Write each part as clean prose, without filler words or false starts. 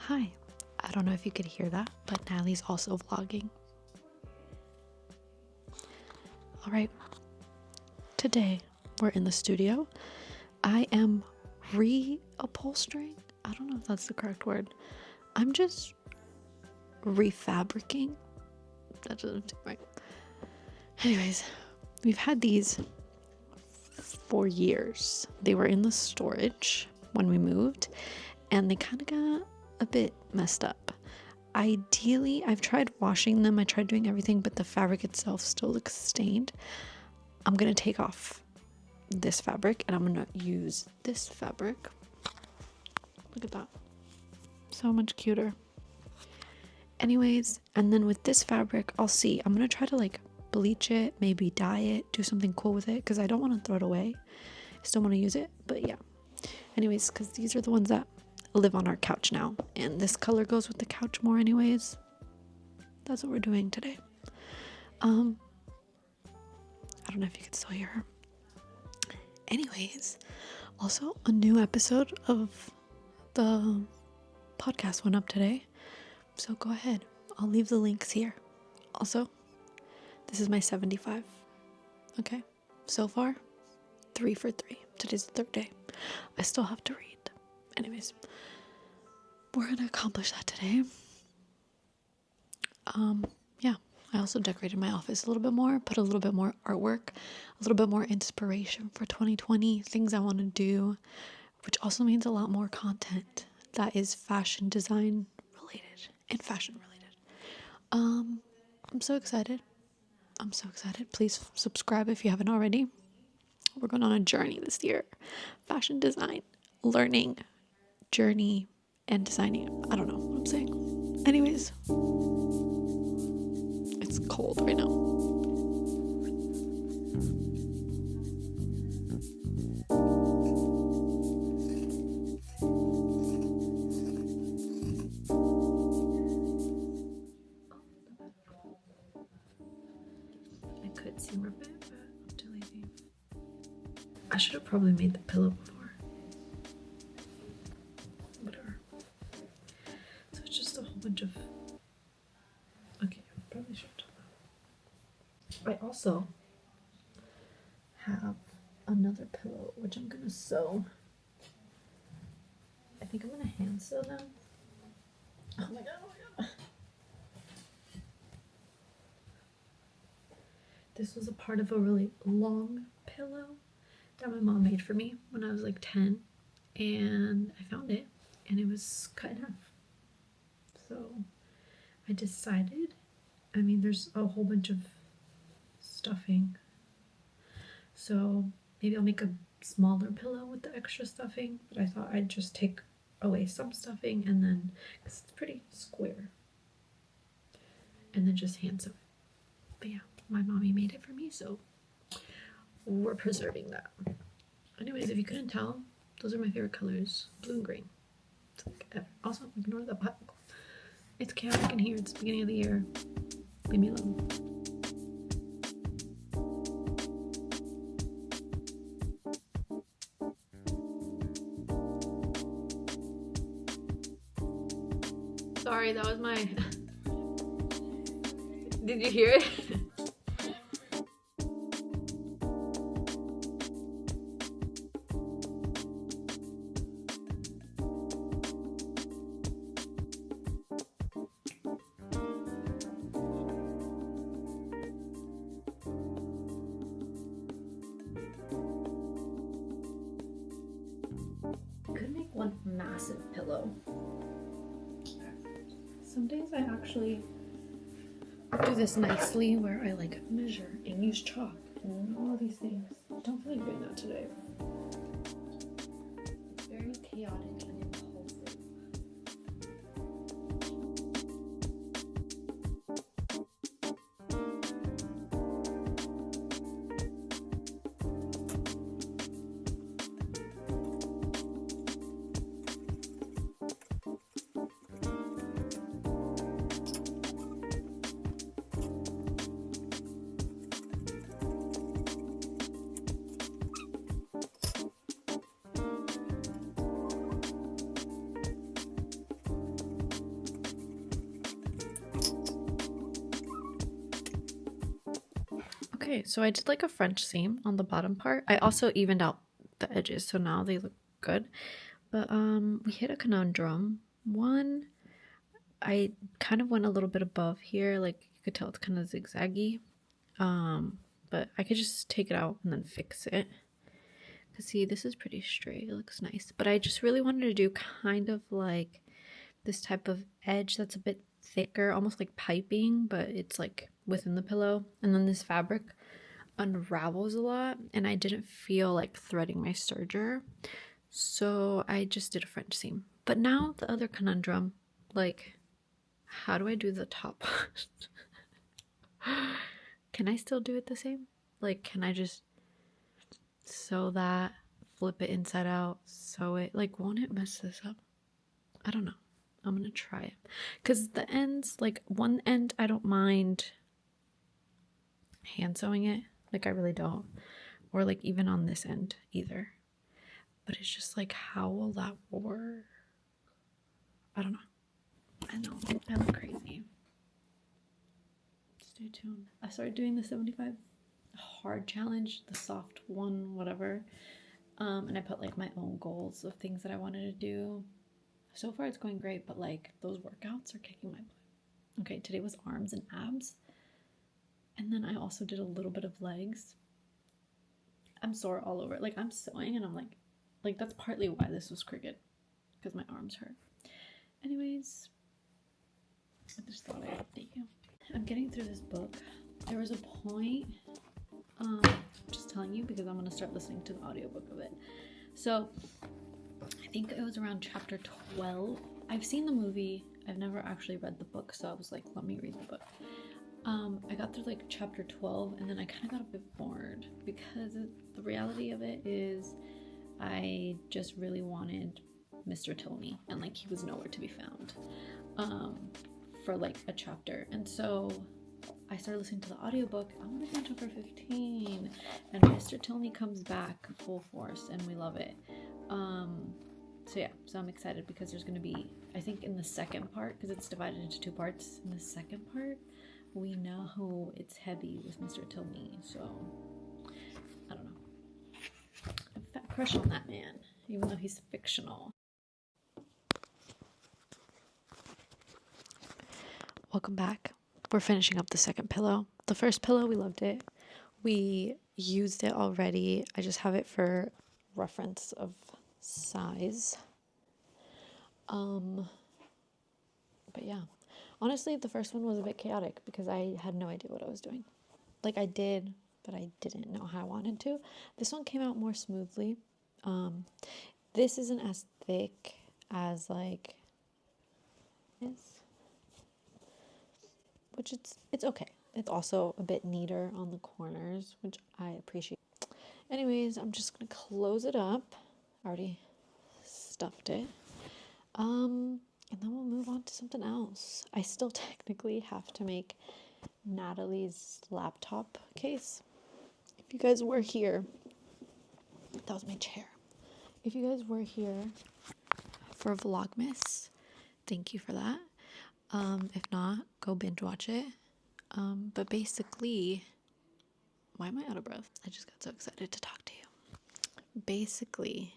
Hi, I don't know if you could hear that, but Natalie's also vlogging. Alright, today we're in the studio. I am reupholstering. I don't know if that's the correct word. I'm just refabricating. That doesn't seem right. Anyways, we've had these for years. They were in the storage when we moved, and they kind of got a bit messed up. Ideally, I've tried washing them, I tried doing everything, but the fabric itself still looks stained. I'm gonna take off this fabric and I'm gonna use this fabric. Look at that, so much cuter. Anyways, and then with this fabric, I'll see. I'm gonna try to like bleach it, maybe dye it, do something cool with it, because I don't want to throw it away. I still want to use it, but yeah. Anyways, because these are the ones that live on our couch now, and this color goes with the couch more anyways. That's what we're doing today. I don't know if you can still hear her. Anyways, also a new episode of the podcast went up today, so go ahead, I'll leave the links here. Also, this is my 75. Okay, so far 3 for 3. Today's the 3rd day. I still have to read. Anyways, we're gonna accomplish that today. Yeah, I also decorated my office a little bit more, put a little bit more artwork, a little bit more inspiration for 2020, things I want to do, which also means a lot more content that is fashion design related and fashion related. I'm so excited. Please subscribe if you haven't already. We're going on a journey this year. Fashion design, learning, journey, and designing. I don't know what I'm saying. Anyways, it's cold right now. I could see more of it, but I'm too lazy. I should have probably made the pillow before. Whatever. So it's just a whole bunch of... Okay, I probably should have done that. I also have another pillow, which I'm gonna sew. I think I'm gonna hand sew them. Oh my god. This was a part of a really long pillow that my mom made for me when I was like 10, and I found it and it was cut in half. So I decided, I mean, there's a whole bunch of stuffing, so maybe I'll make a smaller pillow with the extra stuffing, but I thought I'd just take away some stuffing and then, because it's pretty square, and then just hand sew it. But yeah, my mommy made it for me, so we're preserving that. Anyways, if you couldn't tell, those are my favorite colors, blue and green. Also, ignore the button. It's chaotic in here. It's the beginning of the year. Leave me alone. Sorry, that was my... Did you hear it? Could make one massive pillow. Some days I actually do this nicely where I like measure and use chalk and all of these things. I don't feel like doing that today. It's very chaotic and impulsive. Okay, so I did like a French seam on the bottom part. I also evened out the edges, so now they look good. But we hit a conundrum. One, I kind of went a little bit above here, like you could tell it's kind of zigzaggy. But I could just take it out and then fix it. Cause see, this is pretty straight. It looks nice. But I just really wanted to do kind of like this type of edge that's a bit thicker, almost like piping, but it's like within the pillow. And then this fabric unravels a lot, and I didn't feel like threading my serger. So I just did a French seam. But now the other conundrum, like, how do I do the top part? Can I still do it the same? Like, can I just sew that, flip it inside out, sew it? Like, won't it mess this up? I don't know. I'm gonna try it. Because the ends, like, one end, I don't mind hand sewing it. Like, I really don't. Or, like, even on this end either. But it's just like, how will that work? I don't know. I know. I look crazy. Stay tuned. I started doing the 75 hard challenge, the soft one, whatever. And I put like my own goals of things that I wanted to do. So far it's going great, but like those workouts are kicking my butt. Okay, today was arms and abs. And then I also did a little bit of legs. I'm sore all over. Like I'm sewing and I'm like that's partly why this was crooked. Because my arms hurt. Anyways, I just thought I'd update you. I'm getting through this book. There was a point, I'm just telling you because I'm going to start listening to the audiobook of it. So, I think it was around chapter 12. I've seen the movie. I've never actually read the book, so I was like, let me read the book. I got through like chapter 12, and then I kind of got a bit bored because the reality of it is I just really wanted Mr. Tilney, and like he was nowhere to be found for like a chapter. And so I started listening to the audiobook. I'm gonna be on chapter 15, and Mr. Tilney comes back full force, and we love it. So yeah, so I'm excited because there's gonna be, I think in the second part, because it's divided into two parts, in the second part we know it's heavy with Mr. Tilney, so I don't know. I have a fat crush on that man, even though he's fictional. Welcome back. We're finishing up the second pillow. The first pillow, we loved it. We used it already. I just have it for reference of size. But yeah, honestly, the first one was a bit chaotic because I had no idea what I was doing. Like I did, but I didn't know how I wanted to. This one came out more smoothly. This isn't as thick as like this, which it's okay. It's also a bit neater on the corners, which I appreciate. Anyways, I'm just gonna close it up. I already stuffed it. And then we'll move on to something else. I still technically have to make Natalie's laptop case. If you guys were here, that was my chair. If you guys were here for Vlogmas, thank you for that. If not, go binge watch it. But basically, why am I out of breath? I just got so excited to talk to you. Basically,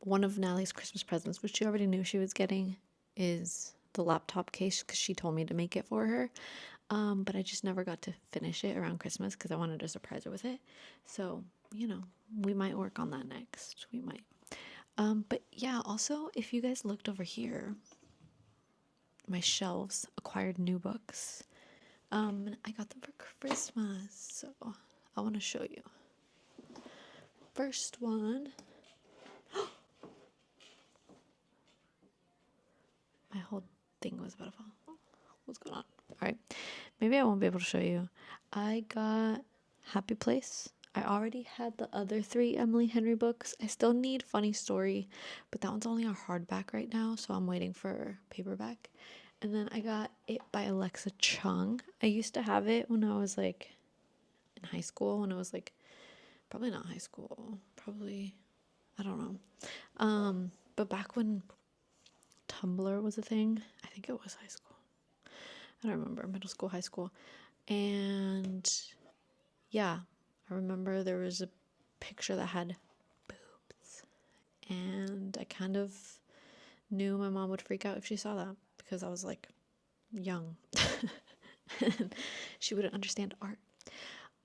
one of Natalie's Christmas presents, which she already knew she was getting, is the laptop case because she told me to make it for her. But I just never got to finish it around Christmas because I wanted to surprise her with it. So, we might work on that next. We might. But yeah, also, if you guys looked over here, my shelves acquired new books. And I got them for Christmas, so I want to show you. First one. My whole thing was about to fall. What's going on? All right. Maybe I won't be able to show you. I got Happy Place. I already had the other 3 Emily Henry books. I still need Funny Story, but that one's only a hardback right now, so I'm waiting for paperback. And then I got It by Alexa Chung. I used to have it when I was like in high school, when I was like, probably not high school, probably, I don't know. But back when Tumblr was a thing, I think it was high school. I don't remember, middle school, high school. And yeah, I remember there was a picture that had boobs, and I kind of knew my mom would freak out if she saw that because I was like young and she wouldn't understand art.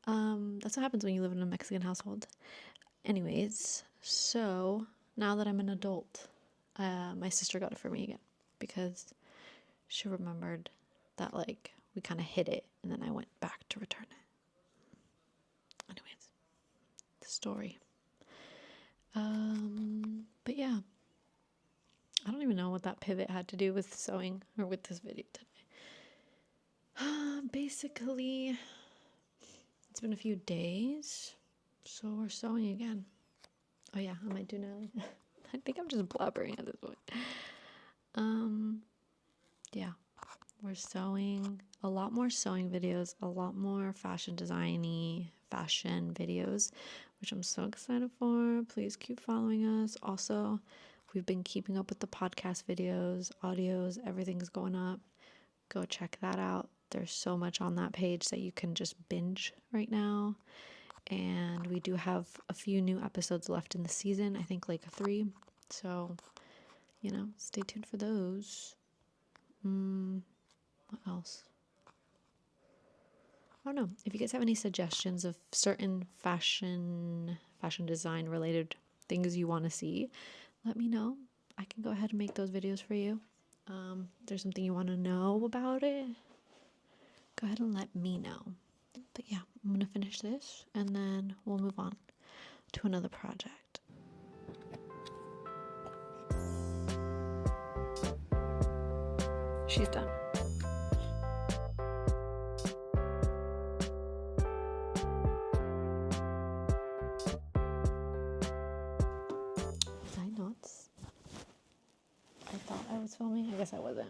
That's what happens when you live in a Mexican household. Anyways, so now that I'm an adult, my sister got it for me again because she remembered that like we kind of hid it and then I went back to return it. Anyways, the story. But yeah, I don't even know what that pivot had to do with sewing or with this video today. Basically, it's been a few days, so we're sewing again. Oh yeah, I might do Nelly. I think I'm just blabbering at this point. Yeah, we're sewing, a lot more sewing videos, a lot more fashion designy fashion videos, which I'm so excited for. Please keep following us. Also, we've been keeping up with the podcast videos, audios, everything's going up. Go check that out. There's so much on that page that you can just binge right now. And we do have a few new episodes left in the season, I think like 3. So, you know, stay tuned for those. What else? I don't know. If you guys have any suggestions of certain fashion design related things you want to see, let me know. I can go ahead and make those videos for you. If there's something you want to know about it, go ahead and let me know. But yeah, I'm going to finish this and then we'll move on to another project. She's done. Side notes. I thought I was filming. I guess I wasn't.